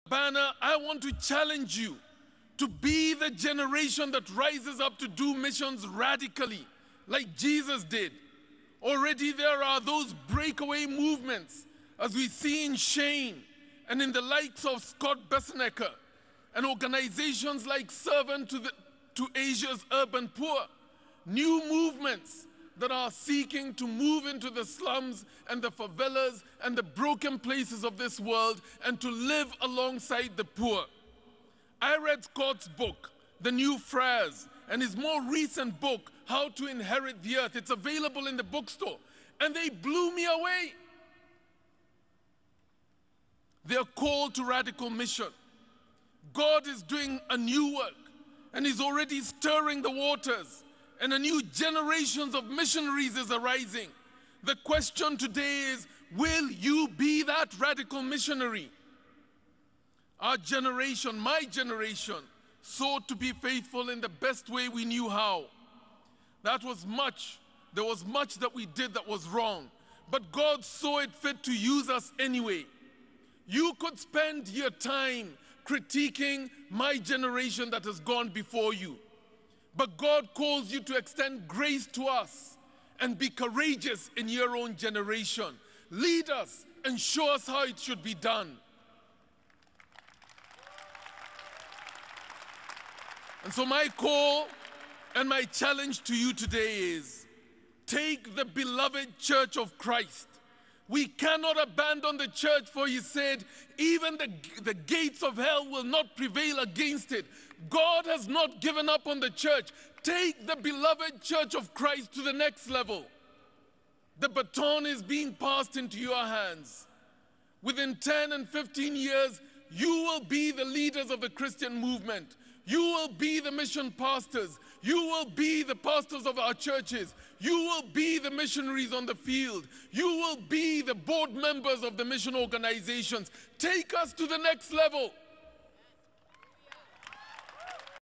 banner, I want to challenge you to be the generation that rises up to do missions radically, like Jesus did. Already there are those breakaway movements, as we see in Shane and in the likes of Scott Bessenecker, and organizations like Servant to Asia's Urban Poor. New movements that are seeking to move into the slums and the favelas and the broken places of this world and to live alongside the poor. I read Scott's book, The New Friars, and his more recent book, How to Inherit the Earth. It's available in the bookstore, and they blew me away. They're called to radical mission. God is doing a new work, and He's already stirring the waters, and a new generation of missionaries is arising. The question today is, will you be that radical missionary? Our generation, my generation, sought to be faithful in the best way we knew how. There was much that we did that was wrong, but God saw it fit to use us anyway. You could spend your time critiquing my generation that has gone before you, but God calls you to extend grace to us and be courageous in your own generation. Lead us and show us how it should be done. And so my call and my challenge to you today is, take the beloved Church of Christ. We cannot abandon the church, for He said, even the gates of hell will not prevail against it. God has not given up on the church. Take the beloved Church of Christ to the next level. The baton is being passed into your hands. Within 10 and 15 years, you will be the leaders of the Christian movement. You will be the mission pastors. You will be the pastors of our churches. You will be the missionaries on the field. You will be the board members of the mission organizations. Take us to the next level.